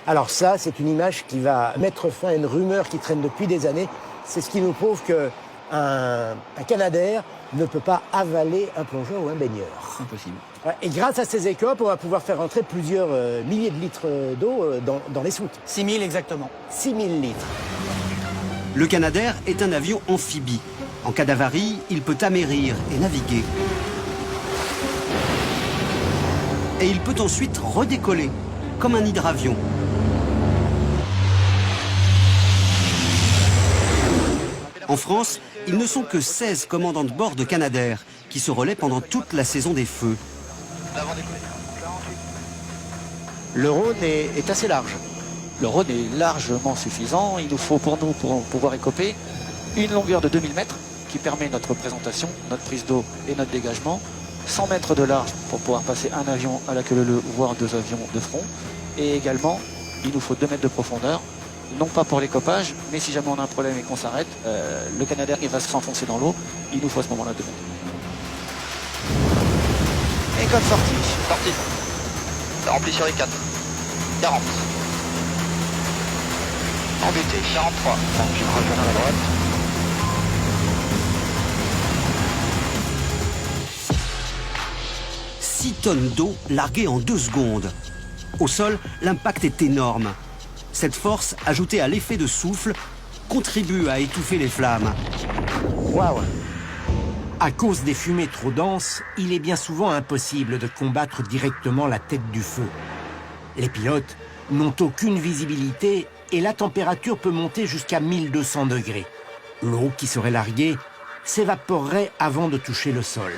Alors ça, c'est une image qui va mettre fin à une rumeur qui traîne depuis des années. C'est ce qui nous prouve qu'un Canadair ne peut pas avaler un plongeur ou un baigneur. Impossible. Et grâce à ces écopes, on va pouvoir faire rentrer plusieurs milliers de litres d'eau dans les soutes. 6 000 exactement. 6 000 litres. Le Canadair est un avion amphibie. En cas d'avarie, il peut amérir et naviguer. Et il peut ensuite redécoller, comme un hydravion. En France, ils ne sont que 16 commandants de bord de Canadair qui se relaient pendant toute la saison des feux. Le Rhône est assez large. Le Rhône est largement suffisant. Il nous faut pour pouvoir écoper une longueur de 2000 mètres qui permet notre présentation, notre prise d'eau et notre dégagement. 100 mètres de large pour pouvoir passer un avion à la queue leu-leu, voire 2 avions de front. Et également, il nous faut 2 mètres de profondeur. Non pas pour l'écopage, mais si jamais on a un problème et qu'on s'arrête, le Canadair il va se renfoncer dans l'eau. Il nous faut à ce moment-là 2 mètres. Et comme sortie. Sortie. Rempli sur les 4. 40. Embêté. 43. Je vais rejoindre à la droite. « 6 tonnes d'eau larguées en 2 secondes. Au sol, l'impact est énorme. Cette force, ajoutée à l'effet de souffle, contribue à étouffer les flammes. Waouh! À cause des fumées trop denses, il est bien souvent impossible de combattre directement la tête du feu. Les pilotes n'ont aucune visibilité et la température peut monter jusqu'à 1200 degrés. L'eau qui serait larguée s'évaporerait avant de toucher le sol.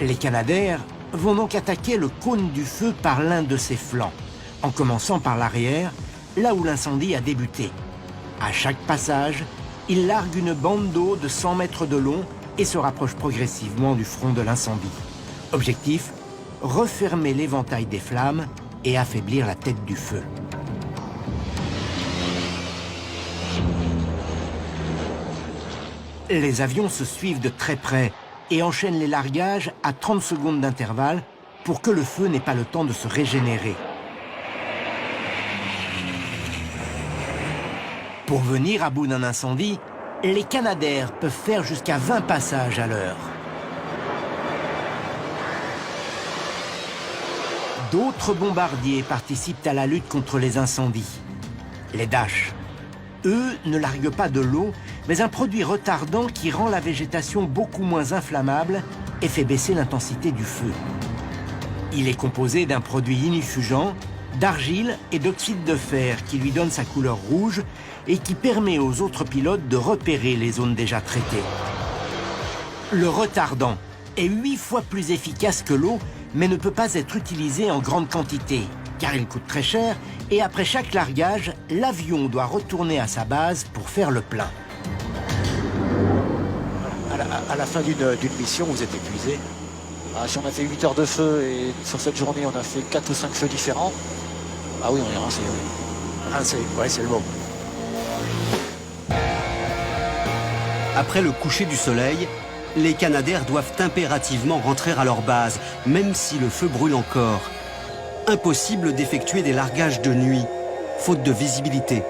Les Canadair vont donc attaquer le cône du feu par l'un de ses flancs, en commençant par l'arrière, là où l'incendie a débuté. À chaque passage, ils larguent une bande d'eau de 100 mètres de long et se rapprochent progressivement du front de l'incendie. Objectif, refermer l'éventail des flammes et affaiblir la tête du feu. Les avions se suivent de très près et enchaînent les largages à 30 secondes d'intervalle pour que le feu n'ait pas le temps de se régénérer. Pour venir à bout d'un incendie, les Canadair peuvent faire jusqu'à 20 passages à l'heure. D'autres bombardiers participent à la lutte contre les incendies. Les Dash. Eux ne larguent pas de l'eau, mais un produit retardant qui rend la végétation beaucoup moins inflammable et fait baisser l'intensité du feu. Il est composé d'un produit iniffugeant, d'argile et d'oxyde de fer qui lui donne sa couleur rouge et qui permet aux autres pilotes de repérer les zones déjà traitées. Le retardant est 8 fois plus efficace que l'eau, mais ne peut pas être utilisé en grande quantité, car il coûte très cher et après chaque largage, l'avion doit retourner à sa base pour faire le plein. À la fin d'une mission, vous êtes épuisé. Si on a fait 8 heures de feu et sur cette journée, on a fait 4 ou 5 feux différents, ah oui, on est rincé. Oui. Rincé, ouais, c'est le mot. Après le coucher du soleil, les Canadair doivent impérativement rentrer à leur base, même si le feu brûle encore. Impossible d'effectuer des largages de nuit, faute de visibilité.